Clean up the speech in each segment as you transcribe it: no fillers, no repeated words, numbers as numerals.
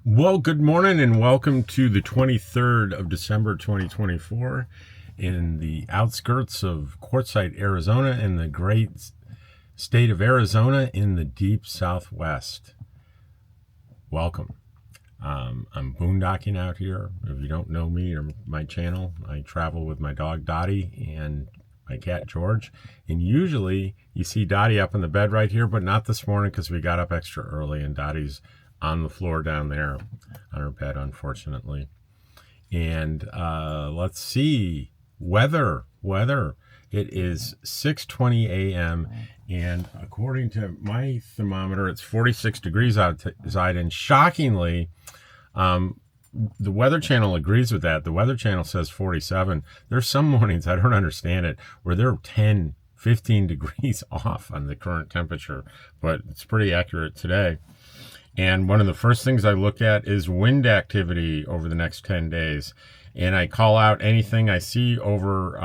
Well, good morning and welcome to the 23rd of December 2024 in the outskirts of Quartzsite, Arizona, in the great state of Arizona in the deep southwest. Welcome. I'm boondocking out here. If you don't know me or my channel, I travel with my dog Dottie and my cat George. And usually you see Dottie up in the bed right here, but not this morning because we got up extra early and Dottie's on the floor down there on her bed, unfortunately. And let's see, weather. It is 6:20 a.m. and according to my thermometer, it's 46 degrees outside. And shockingly, the Weather Channel agrees with that. The Weather Channel says 47. There's some mornings, I don't understand it, where they're 10, 15 degrees off on the current temperature, but it's pretty accurate today. And one of the first things I look at is wind activity over the next 10 days. And I call out anything I see over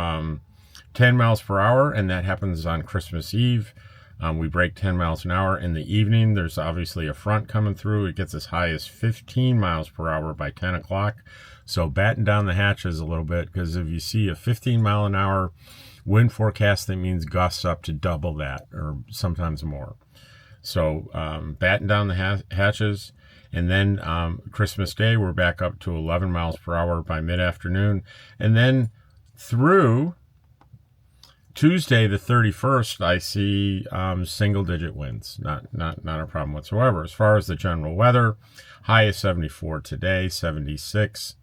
10 miles per hour, and that happens on Christmas Eve. We break 10 miles an hour in the evening. There's obviously a front coming through. It gets as high as 15 miles per hour by 10 o'clock. So batten down the hatches a little bit, because if you see a 15 mile an hour wind forecast, that means gusts up to double that or sometimes more. So batten down the hatches. And then Christmas Day, we're back up to 11 miles per hour by mid-afternoon. And then through Tuesday, the 31st, I see single-digit winds. Not a problem whatsoever. As far as the general weather, high is 74 today, 76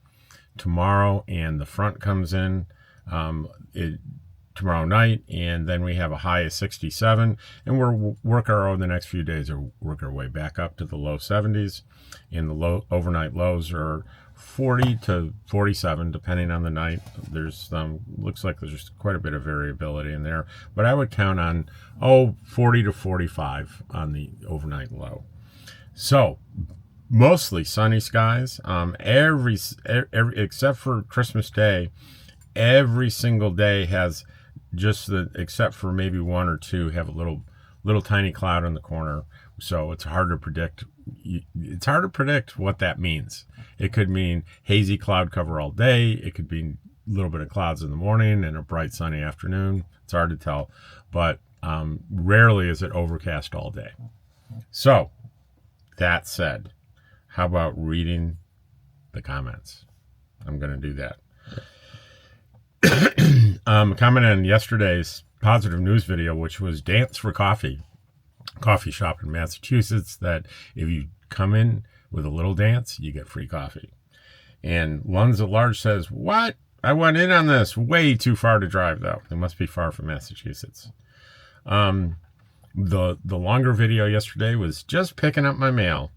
tomorrow, and the front comes in tomorrow night, and then we have a high of 67, and we'll work over the next few days or work our way back up to the low 70s, and the overnight lows are 40 to 47 depending on the night. There's looks like there's quite a bit of variability in there, but I would count on 40 to 45 on the overnight low. So mostly sunny skies. Every except for Christmas Day, every single day has except for maybe one or two, have a little tiny cloud in the corner. So it's hard to predict. It's hard to predict what that means. It could mean hazy cloud cover all day. It could be a little bit of clouds in the morning and a bright sunny afternoon. It's hard to tell, but rarely is it overcast all day. So that said, how about reading the comments? I'm going to do that. Comment on yesterday's positive news video, which was Dance for Coffee shop in Massachusetts, that if you come in with a little dance, you get free coffee. And Lunds at Large says, what? I went in on this. Way too far to drive, though. It must be far from Massachusetts. The longer video yesterday was just picking up my mail.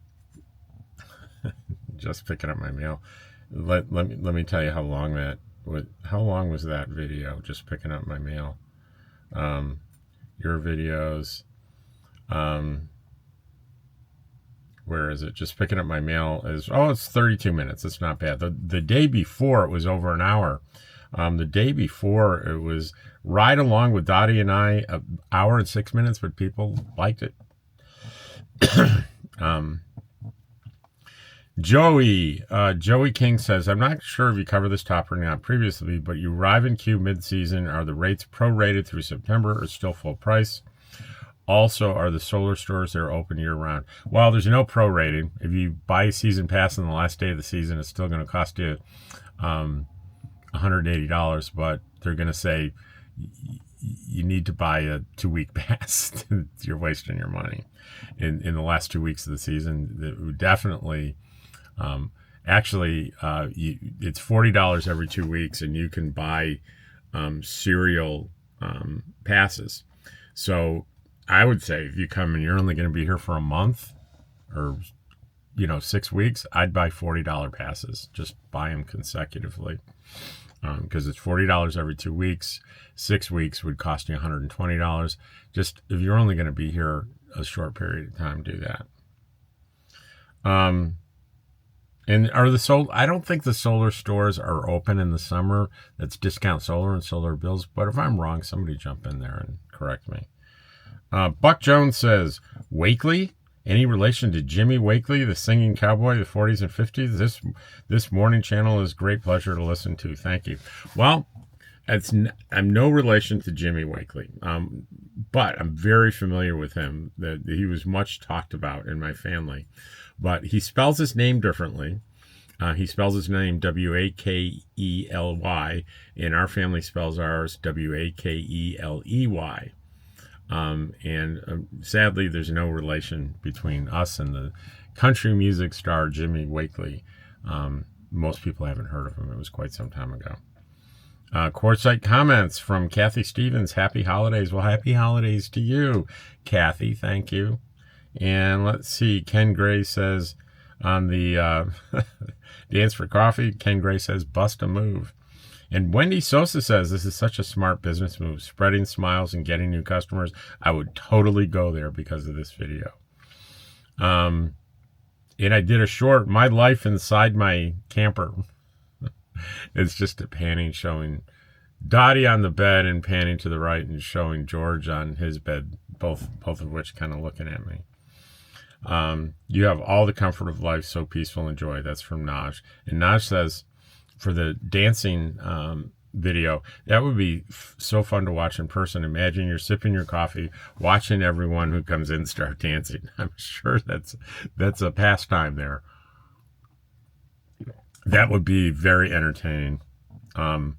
Just picking up my mail. Let me tell you how long was that video, just picking up my mail. Your videos, where is it? Just picking up my mail is, it's 32 minutes. It's not bad. The day before, it was over an hour. The day before, it was Ride Along with Dottie and I, an hour and 6 minutes, but people liked it. Joey King says, I'm not sure if you covered this topic or not previously, but you arrive in queue mid-season. Are the rates prorated through September or still full price? Also, are the solar stores there open year-round? Well, there's no prorating. If you buy a season pass on the last day of the season, it's still going to cost you $180, but they're going to say you need to buy a 2-week pass. You're wasting your money. In the last 2 weeks of the season, it would definitely... it's $40 every 2 weeks, and you can buy serial passes. So I would say if you come and you're only going to be here for a month or 6 weeks, I'd buy $40 passes. Just buy them consecutively, because it's $40 every 2 weeks. 6 weeks would cost you $120. Just if you're only going to be here a short period of time, do that. And I don't think the solar stores are open in the summer. That's Discount Solar and Solar Bills. But if I'm wrong, somebody jump in there and correct me. Buck Jones says, Wakely? Any relation to Jimmy Wakely, the singing cowboy of the 40s and 50s? This morning channel is great pleasure to listen to. Thank you. Well, I'm no relation to Jimmy Wakely, but I'm very familiar with him. That he was much talked about in my family, but he spells his name differently. He spells his name Wakely, and our family spells ours Wakeley. Sadly, there's no relation between us and the country music star Jimmy Wakely. Most people haven't heard of him. It was quite some time ago. Quartzsite Comments from Kathy Stevens. Happy holidays. Well, happy holidays to you, Kathy. Thank you. And let's see. Ken Gray says on the Dance for Coffee, Ken Gray says, bust a move. And Wendy Sosa says, this is such a smart business move. Spreading smiles and getting new customers. I would totally go there because of this video. And I did a short, my life inside my camper. It's just a panning showing Dottie on the bed and panning to the right and showing George on his bed, both of which kind of looking at me. You have all the comfort of life, so peaceful and joy. That's from Naj. And Naj says, for the dancing video, that would be so fun to watch in person. Imagine you're sipping your coffee, watching everyone who comes in start dancing. I'm sure that's a pastime there. That would be very entertaining. Ken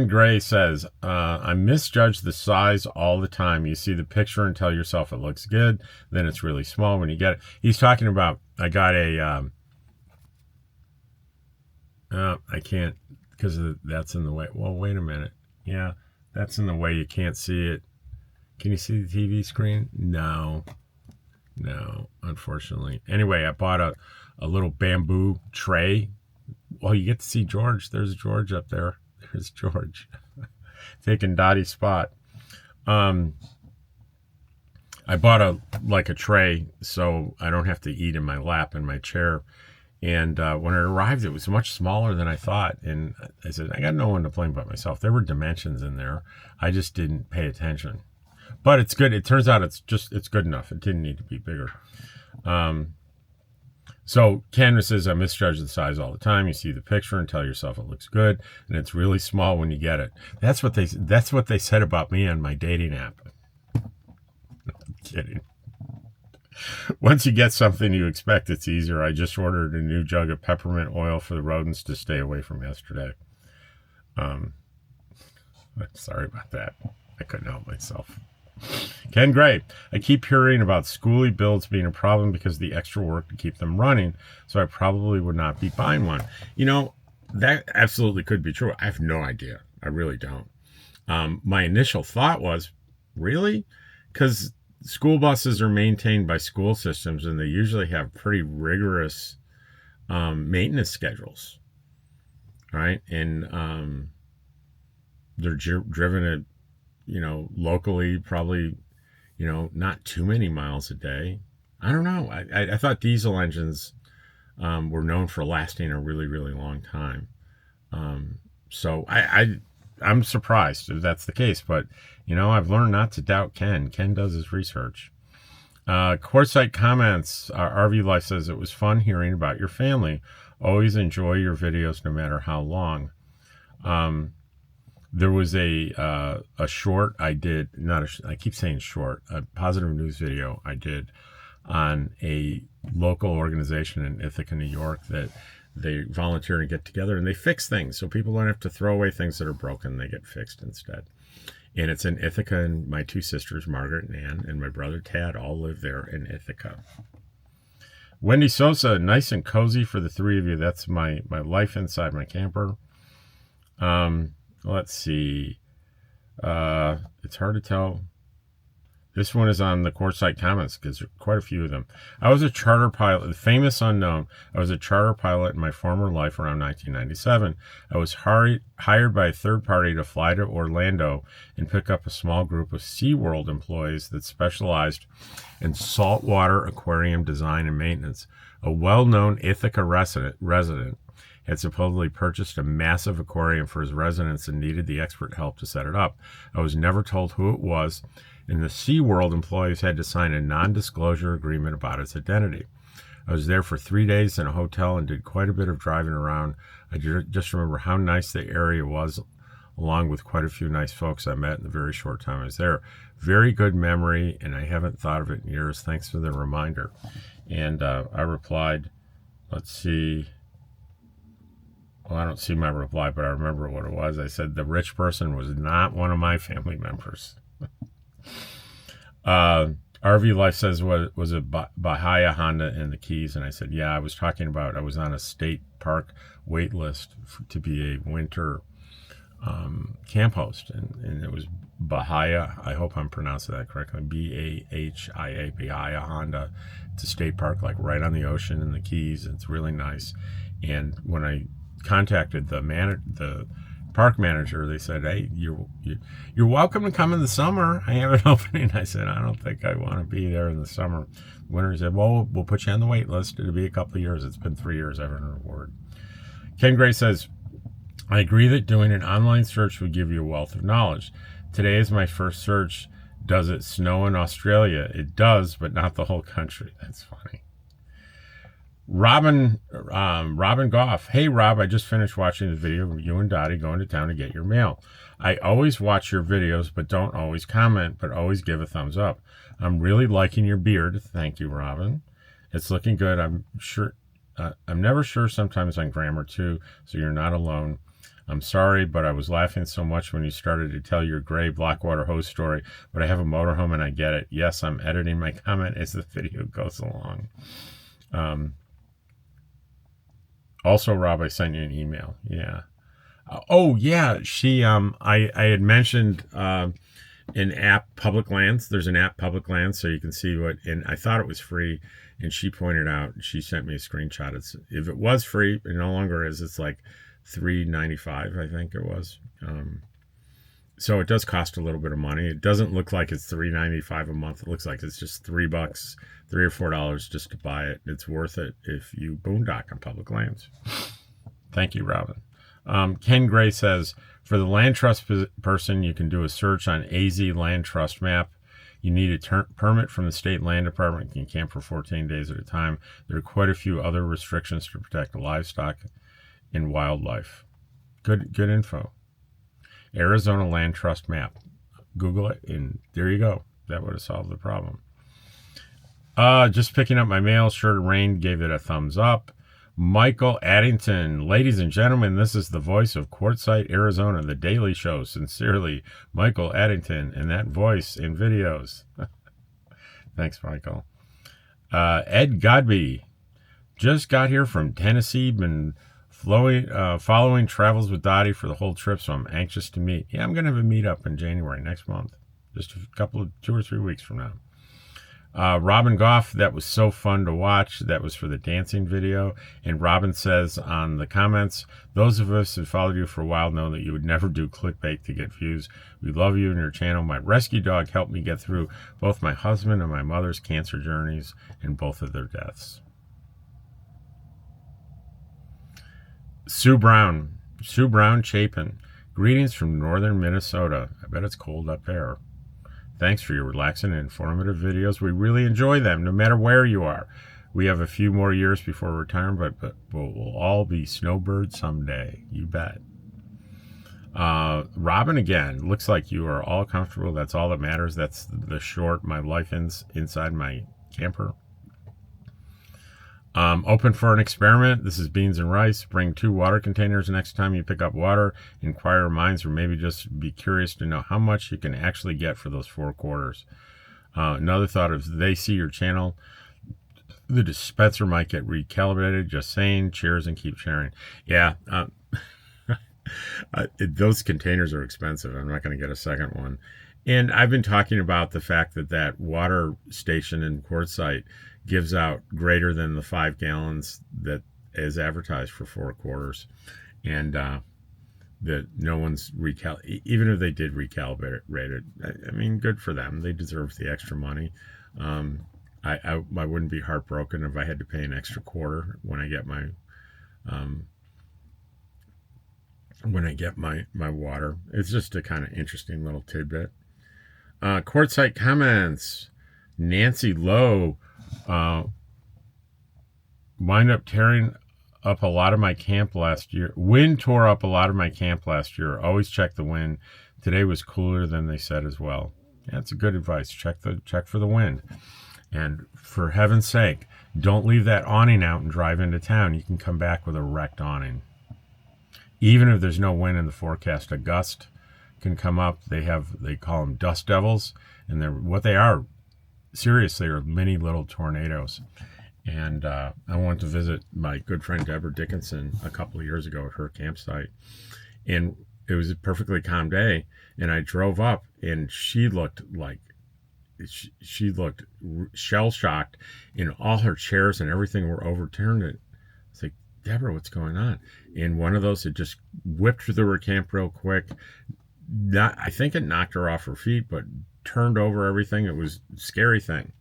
Gray says, I misjudge the size all the time. You see the picture and tell yourself it looks good, then it's really small when you get it. He's talking about, I got a, I can't, because that's in the way. Well, wait a minute. Yeah, that's in the way. You can't see it. Can you see the TV screen? No, unfortunately. Anyway, I bought a little bamboo tray. Well, you get to see George. There's George up there. There's George taking Dottie's spot. I bought a tray so I don't have to eat in my lap in my chair. And when it arrived, it was much smaller than I thought. And I said, I got no one to blame but myself. There were dimensions in there. I just didn't pay attention. But it's good. It turns out it's good enough. It didn't need to be bigger. So Ken says, I misjudge the size all the time. You see the picture and tell yourself it looks good, and it's really small when you get it. That's what they said about me on my dating app. I'm kidding. Once you get something you expect, it's easier. I just ordered a new jug of peppermint oil for the rodents to stay away from yesterday. I'm sorry about that. I couldn't help myself. Ken Gray, I keep hearing about schoolie builds being a problem because of the extra work to keep them running, so I probably would not be buying one. You know, that absolutely could be true. I have no idea. I really don't. My initial thought was, really? Because school buses are maintained by school systems, and they usually have pretty rigorous maintenance schedules, right? And they're driven at, locally, probably, not too many miles a day. I don't know. I thought diesel engines were known for lasting a really, really long time. So I'm surprised if that's the case, but, I've learned not to doubt Ken. Ken does his research. Quartzsite Comments, RV Life says, it was fun hearing about your family. Always enjoy your videos no matter how long. There was a short I did, I keep saying short, a positive news video I did on a local organization in Ithaca, New York, that they volunteer and get together and they fix things. So people don't have to throw away things that are broken. They get fixed instead. And it's in Ithaca, and my two sisters, Margaret and Ann, and my brother Tad, all live there in Ithaca. Wendy Sosa, nice and cozy for the three of you. That's my life inside my camper. Let's see. It's hard to tell. This one is on the Quartzsite Comments because there are quite a few of them. I was a charter pilot, the famous unknown. I was a charter pilot in my former life around 1997. I was hired by a third party to fly to Orlando and pick up a small group of SeaWorld employees that specialized in saltwater aquarium design and maintenance. A well-known Ithaca resident had supposedly purchased a massive aquarium for his residents and needed the expert help to set it up. I was never told who it was, and the SeaWorld employees had to sign a non-disclosure agreement about its identity. I was there for 3 days in a hotel and did quite a bit of driving around. I just remember how nice the area was, along with quite a few nice folks I met in the very short time I was there. Very good memory, and I haven't thought of it in years. Thanks for the reminder. And I replied, let's see. Well, I don't see my reply, but I remember what it was. I said, the rich person was not one of my family members. RV Life says, was a Bahia Honda in the Keys? And I said, yeah, I was talking about, I was on a state park wait list to be a winter camp host, and it was Bahia. I hope I'm pronouncing that correctly. Bahia, Bahia Honda. It's a state park like right on the ocean in the Keys. It's really nice. And when I contacted the park manager, they said, hey, you're welcome to come in the summer. I have an opening. I said, I don't think I want to be there in the summer. Winter, he said, well, we'll put you on the wait list. It'll be a couple of years. It's been 3 years. I haven't heard a word. Ken Gray says, I agree that doing an online search would give you a wealth of knowledge. Today is my first search. Does it snow in Australia? It does, but not the whole country. That's funny. Robin Goff. Hey, Rob, I just finished watching the video of you and Dottie going to town to get your mail. I always watch your videos, but don't always comment, but always give a thumbs up. I'm really liking your beard. Thank you, Robin. It's looking good. I'm never sure sometimes on grammar too, so you're not alone. I'm sorry, but I was laughing so much when you started to tell your gray Blackwater hose story, but I have a motorhome and I get it. Yes, I'm editing my comment as the video goes along. Also, Rob, I sent you an email. Yeah. Oh, yeah. I had mentioned an app, Public Lands. There's an app, Public Lands, so you can see what, and I thought it was free, and she pointed out, she sent me a screenshot. If it was free, it no longer is. It's like $3.95, I think it was. So it does cost a little bit of money. It doesn't look like it's $3.95 a month. It looks like it's just $3, $3 or $4 just to buy it. It's worth it if you boondock on Public Lands. Thank you, Robin. Ken Gray says, for the land trust person, you can do a search on AZ Land Trust Map. You need a permit from the state land department. You can camp for 14 days at a time. There are quite a few other restrictions to protect the livestock and wildlife. Good info. Arizona Land Trust Map. Google it, and there you go. That would have solved the problem. Just picking up my mail. Sure rained. Gave it a thumbs up. Michael Addington. Ladies and gentlemen, this is the voice of Quartzsite, Arizona, the Daily Show. Sincerely, Michael Addington, and that voice in videos. Thanks, Michael. Ed Godby. Just got here from Tennessee. Been following Travels with Dottie for the whole trip, so I'm anxious to meet. Yeah, I'm going to have a meetup in January next month. Just a couple of 2 or 3 weeks from now. Robin Goff, that was so fun to watch. That was for the dancing video. And Robin says on the comments, those of us who followed you for a while know that you would never do clickbait to get views. We love you and your channel. My rescue dog helped me get through both my husband and my mother's cancer journeys and both of their deaths. Sue Brown Chapin. Greetings from northern Minnesota. I bet it's cold up there. Thanks for your relaxing and informative videos. We really enjoy them, no matter where you are. We have a few more years before retirement, but we'll all be snowbirds someday. You bet. Robin, again, looks like you are all comfortable. That's all that matters. That's the short, my life inside my camper. Open for an experiment. This is Beans and Rice. Bring 2 water containers next time you pick up water. Inquire minds, or maybe just be curious to know how much you can actually get for those 4 quarters. Another thought is they see your channel, the dispenser might get recalibrated. Just saying. Cheers and keep sharing. Yeah, those containers are expensive. I'm not going to get a second one. And I've been talking about the fact that water station in Quartzsite gives out greater than the 5 gallons that is advertised for 4 quarters. And that no one's even if they did recalibrate it, I mean, good for them. They deserve the extra money. I wouldn't be heartbroken if I had to pay an extra quarter when I get my water. It's just a kind of interesting little tidbit. Quartzsite Comments. Nancy Lowe. Wind up tearing up a lot of my camp last year. Wind tore up a lot of my camp last year. Always check the wind. Today was cooler than they said as well. That's good advice. Check for the wind. And for heaven's sake, don't leave that awning out and drive into town. You can come back with a wrecked awning. Even if there's no wind in the forecast, a gust can come up. They call them dust devils, and they're what they are. Seriously, are mini little tornadoes. And I went to visit my good friend Deborah Dickinson a couple of years ago at her campsite, and it was a perfectly calm day. And I drove up, and she looked shell shocked, and all her chairs and everything were overturned. It's like, Deborah, what's going on? And one of those had just whipped through her camp real quick. I think it knocked her off her feet, but turned over everything. It was a scary thing.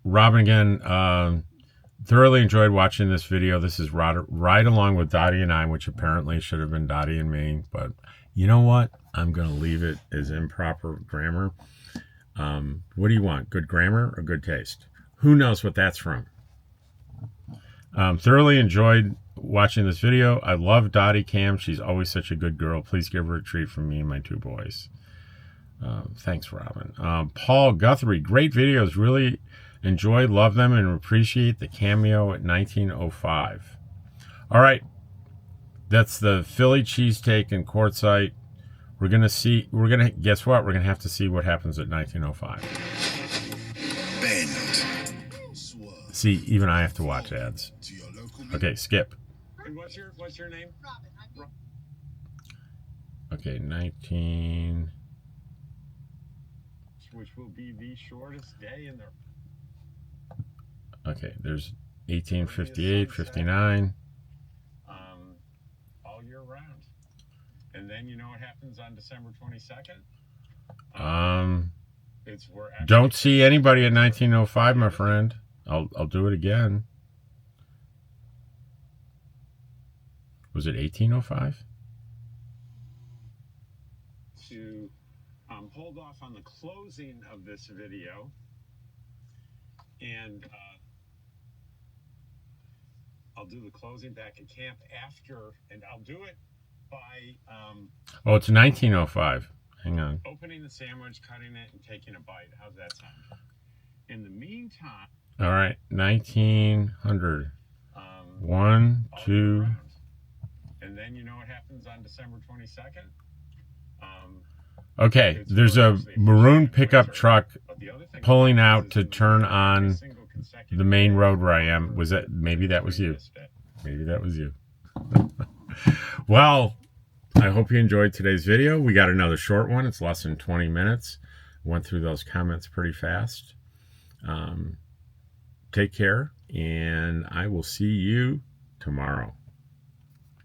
Robin again, thoroughly enjoyed watching this video. This is right along with Dottie and I, which apparently should have been Dottie and me, but you know what? I'm going to leave it as improper grammar. What do you want? Good grammar or good taste? Who knows what that's from? Thoroughly enjoyed watching this video. I love Dottie Cam. She's always such a good girl. Please give her a treat from me and my two boys. Thanks, Robin. Paul Guthrie, great videos. Really enjoy, love them, and appreciate the cameo at 1905. All right. That's the Philly cheesesteak and Quartzsite. We're going to guess what? We're going to have to see what happens at 1905. See, even I have to watch ads. Okay, skip. And what's your name? Robin. Okay, 19. Which will be the shortest day in the. Okay, there's 1858, 59. All year round. And then you know what happens on December 22nd? Don't see anybody at 1905, my friend. I'll do it again. Was it 1805? To hold off on the closing of this video, and I'll do the closing back at camp after, and I'll do it by oh, it's 1905. Hang on. Opening the sandwich, cutting it, and taking a bite. How's that sound? In the meantime, all right, 1900. 1, 2. And then you know what happens on December 22nd? Okay, there's a maroon pickup truck pulling out to turn on the main road where I am. Was that, maybe that was you. Maybe that was you. Well, I hope you enjoyed today's video. We got another short one. It's less than 20 minutes. Went through those comments pretty fast. Take care, and I will see you tomorrow.